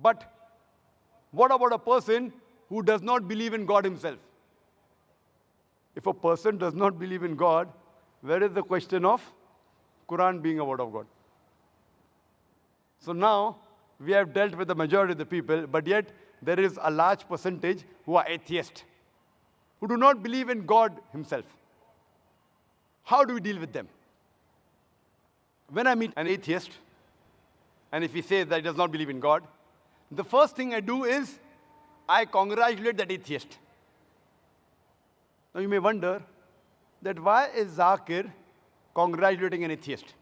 But what about a person who does not believe in God himself? If a person does not believe in God, where is the question of Quran being a word of God? So now, we have dealt with the majority of the people, but yet there is a large percentage who are atheists, who do not believe in God himself. How do we deal with them? When I meet an atheist, and if he says that he does not believe in God, the first thing I do is I congratulate that atheist. Now you may wonder that why is Zakir congratulating an atheist?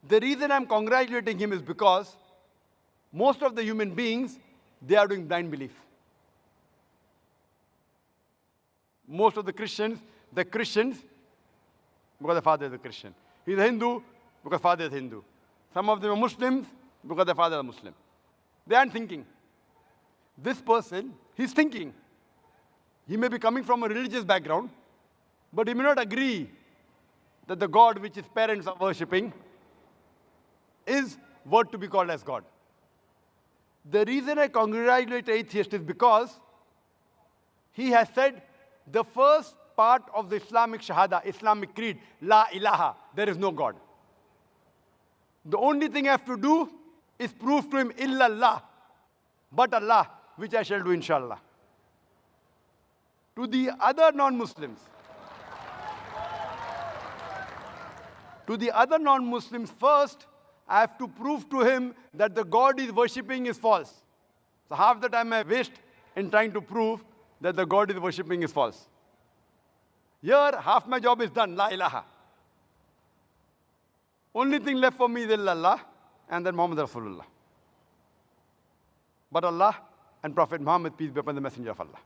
The reason I'm congratulating him is because most of the human beings, they are doing blind belief. Most of the Christians, because the father is a Christian. He's a Hindu because father is Hindu. Some of them are Muslims because their father is Muslim. They aren't thinking. This person, he's thinking. He may be coming from a religious background, but he may not agree that the God which his parents are worshipping is worth to be called as God. The reason I congratulate atheist is because he has said the first part of the Islamic Shahada, Islamic creed, La ilaha, there is no God. The only thing I have to do is prove to him illallah, but Allah, which I shall do inshallah. To the other non-Muslims, first, I have to prove to him that the God he's worshipping is false. So half the time I waste in trying to prove that the God he's worshipping is false. Here, half my job is done, La ilaha. Only thing left for me is illallah and then Muhammad Rasulullah. But Allah and Prophet Muhammad, peace be upon the Messenger of Allah.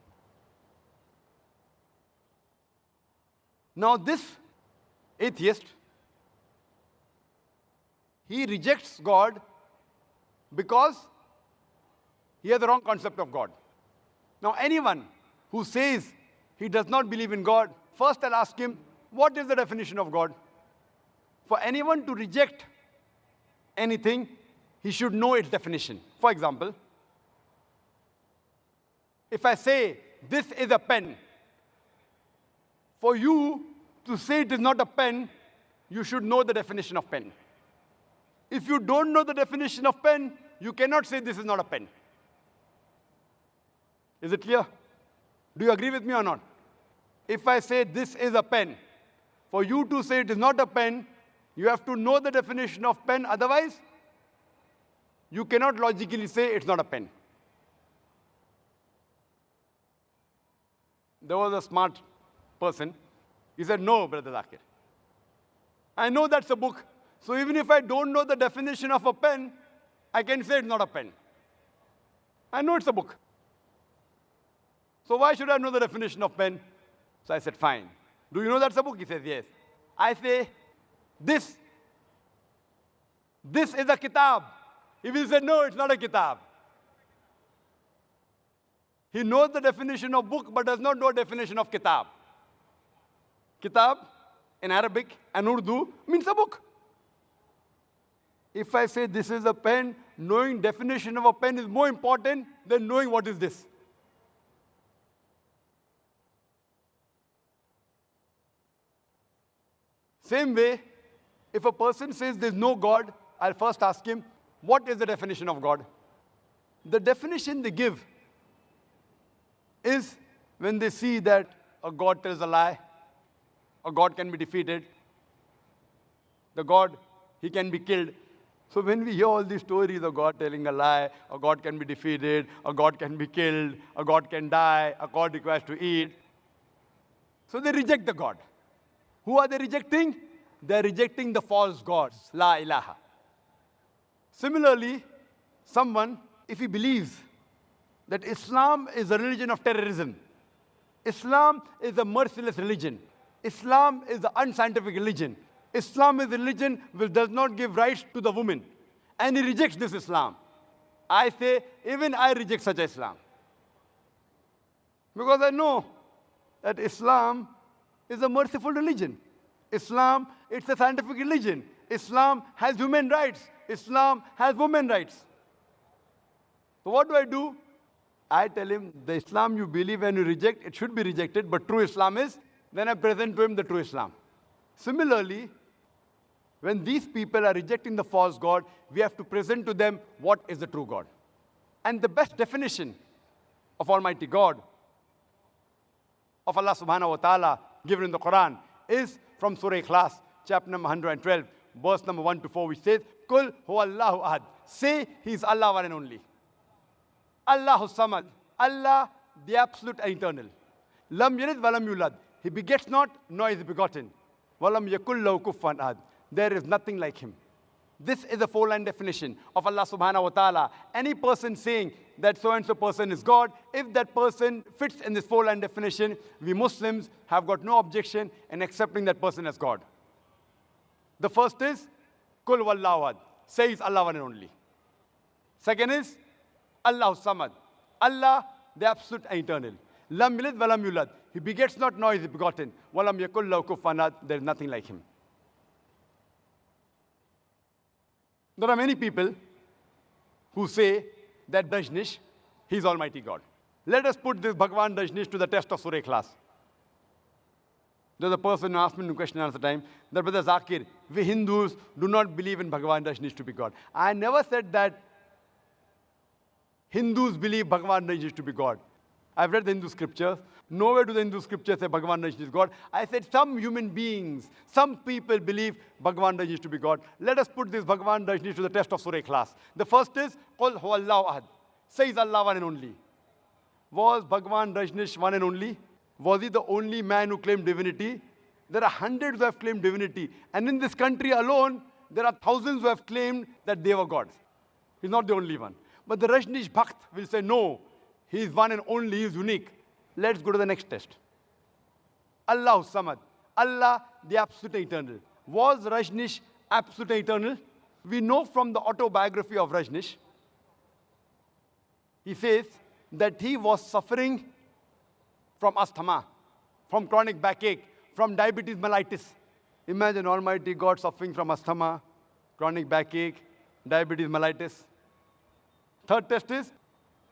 Now this atheist, he rejects God because he has the wrong concept of God. Now anyone who says he does not believe in God, first I'll ask him, what is the definition of God? For anyone to reject anything, he should know its definition. For example, if I say, this is a pen, for you to say it is not a pen, you should know the definition of pen. If you don't know the definition of pen, you cannot say this is not a pen. Is it clear? Do you agree with me or not? If I say this is a pen, for you to say it is not a pen, you have to know the definition of pen, otherwise, you cannot logically say it's not a pen. There was a smart person. He said, no, Brother Zakir. I know that's a book. So even if I don't know the definition of a pen, I can say it's not a pen. I know it's a book. So why should I know the definition of pen? So I said, fine. Do you know that's a book? He says, yes. I say, this is a kitab. He will say, no, it's not a kitab. He knows the definition of book, but does not know the definition of kitab. Kitab, in Arabic and Urdu, means a book. If I say this is a pen, knowing definition of a pen is more important than knowing what is this. Same way, if a person says there's no God, I'll first ask him, what is the definition of God? The definition they give is when they see that a God tells a lie, a God can be defeated, the God, he can be killed. So when we hear all these stories of God telling a lie, a God can be defeated, a God can be killed, a God can die, a God requires to eat, so they reject the God. Who are they rejecting? They're rejecting the false gods, La ilaha. Similarly, someone, if he believes that Islam is a religion of terrorism, Islam is a merciless religion, Islam is an unscientific religion, Islam is a religion which does not give rights to the woman, and he rejects this Islam. I say, even I reject such Islam. Because I know that Islam is a merciful religion. Islam, it's a scientific religion. Islam has human rights. Islam has women's rights. So what do? I tell him, the Islam you believe and you reject, it should be rejected, but true Islam is, then I present to him the true Islam. Similarly, when these people are rejecting the false God, we have to present to them what is the true God. And the best definition of Almighty God, of Allah subhanahu wa ta'ala, given in the Quran, is from Surah Ikhlas, chapter number 112, verse number 1 to 4, which says, Kul huwa Allahu ahad. Say, He is Allah one and only. Allahu samad. Allah, the absolute and eternal. Lam yalid walam yulad. He begets not, nor is he begotten. Walam yakul lahu kufuwan ahad. There is nothing like Him. This is a four-line definition of Allah subhanahu wa ta'ala. Any person saying that so-and-so person is God, if that person fits in this four-line definition, we Muslims have got no objection in accepting that person as God. The first is, Kul wallahu ahad. Say He's Allah one and only. Second is, Allahu samad. Allah, the absolute and eternal. Lam yalid walam yulad. He begets not, nor is he begotten. Walam yakul lahu kufuwan ahad. There is nothing like Him. There are many people who say that DrZakirNaik, He is Almighty God. Let us put this Bhagwan DrZakirNaik to the test of Surah Ikhlas. There's a person who asked me a question at the time, that Brother Zakir, we Hindus do not believe in Bhagwan DrZakirNaik to be God. I never said that Hindus believe Bhagwan DrZakirNaik to be God. I've read the Hindu scriptures. Nowhere do the Hindu scriptures say Bhagwan DrZakirNaik is God. I said some human beings, some people believe Bhagwan DrZakirNaik to be God. Let us put this Bhagwan DrZakirNaik to the test of Surah Ikhlas. The first is, Qul huwa Allahu ahad. Says Allah one and only. Was Bhagwan DrZakirNaik one and only? Was He the only man who claimed divinity? There are hundreds who have claimed divinity. And in this country alone, there are thousands who have claimed that they were gods. He's not the only one. But the DrZakirNaik Bhakt will say, no, He is one and only, He is unique. Let's go to the next test. Allahu samad. Allah, the absolute eternal. Was DrZakirNaik absolute eternal? We know from the autobiography of DrZakirNaik, he says that he was suffering from asthma, from chronic backache, from diabetes mellitus. Imagine Almighty God suffering from asthma, chronic backache, diabetes mellitus. Third test is,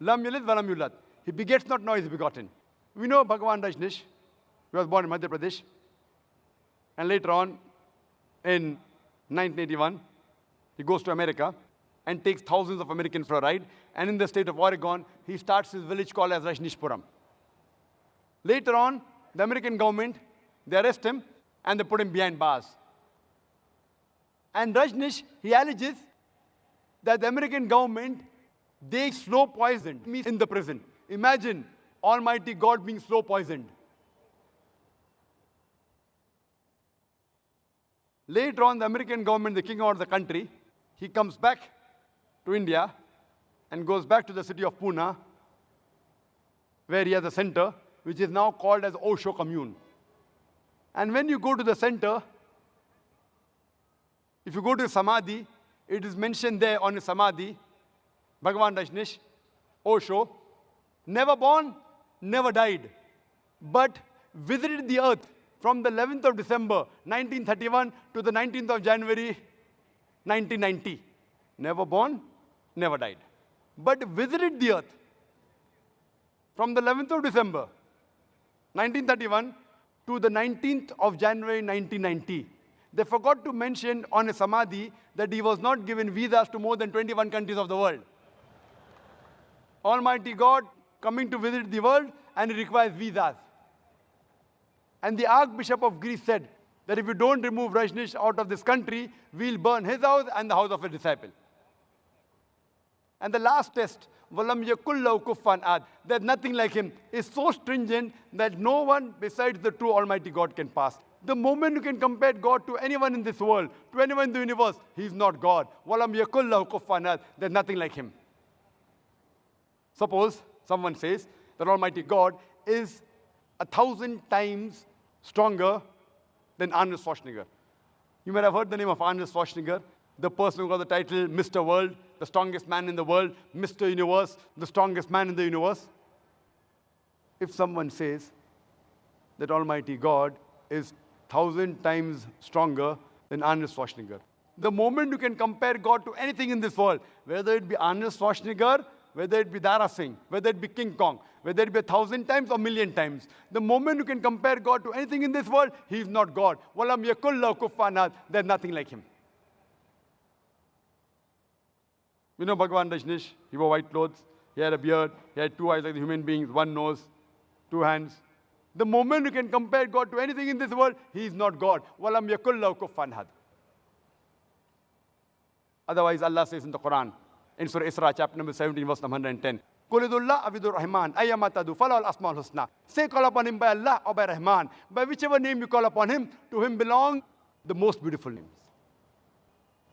Lam yalid walam yulad. He begets not, nor is he begotten. We know Bhagwan DrZakirNaik. He was born in Madhya Pradesh. And later on, in 1981, he goes to America and takes thousands of Americans for a ride. And in the state of Oregon, he starts his village called as Rajneeshpuram. Later on, the American government, they arrest him and they put him behind bars. And DrZakirNaik, he alleges that the American government, they slow poisoned me in the prison. Imagine Almighty God being slow poisoned. Later on, the American government, they kick him out of the country. He comes back to India and goes back to the city of Pune, where he has a center, which is now called as Osho Commune. And when you go to the center, if you go to Samadhi, it is mentioned there on his Samadhi, Bhagwan DrZakirNaik, Osho, never born, never died, but visited the earth from the 11th of December, 1931 to the 19th of January, 1990. Never born, never died, but visited the earth from the 11th of December, 1931 to the 19th of January, 1990. They forgot to mention on his Samadhi that he was not given visas to more than 21 countries of the world. Almighty God coming to visit the world, and he requires visas. And the Archbishop of Greece said that if you don't remove DrZakirNaik out of this country, we'll burn his house and the house of a disciple. And the last test, Walam yakul lahu kufuwan ahad, there's nothing like Him, is so stringent that no one besides the true Almighty God can pass. The moment you can compare God to anyone in this world, to anyone in the universe, He is not God. Walam yakul lahu kufuwan ahad, there's nothing like Him. Suppose someone says that Almighty God is 1,000 times stronger than Arnold Schwarzenegger. You might have heard the name of Arnold Schwarzenegger, the person who got the title Mr. World, the strongest man in the world, Mr. Universe, the strongest man in the universe. If someone says that Almighty God is 1,000 times stronger than Arnold Schwarzenegger, the moment you can compare God to anything in this world, whether it be Arnold Schwarzenegger whether it be Dara Singh, whether it be King Kong, whether it be 1,000 times or 1,000,000 times, the moment you can compare God to anything in this world, He is not God. Walam yakul lahu kufuwan ahad. There's nothing like Him. You know Bhagwan Rajneesh, he wore white clothes, he had a beard, he had 2 eyes like the human beings, 1 nose, 2 hands. The moment you can compare God to anything in this world, He is not God. Walam yakul lahu kufuwan ahad. Otherwise, Allah says in the Quran, in Surah Isra, chapter number 17, verse number 110, Qulidullah avidur Rahman, ayyamatadu, falal asmaul husna. Say, call upon Him by Allah or by Rahman. By whichever name you call upon Him, to Him belong the most beautiful names.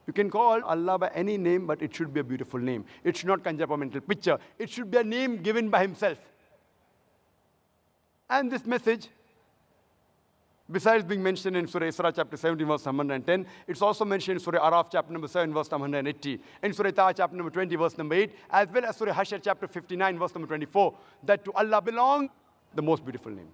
You can call Allah by any name, but it should be a beautiful name. It should not conjure up a mental picture. It should be a name given by Himself. And this message, besides being mentioned in Surah Isra, chapter 17, verse 110, it's also mentioned in Surah Araf, chapter number 7, verse number 180, in Surah Taha, chapter number 20, verse number 8, as well as Surah Hashr, chapter 59, verse number 24, that to Allah belong the most beautiful names.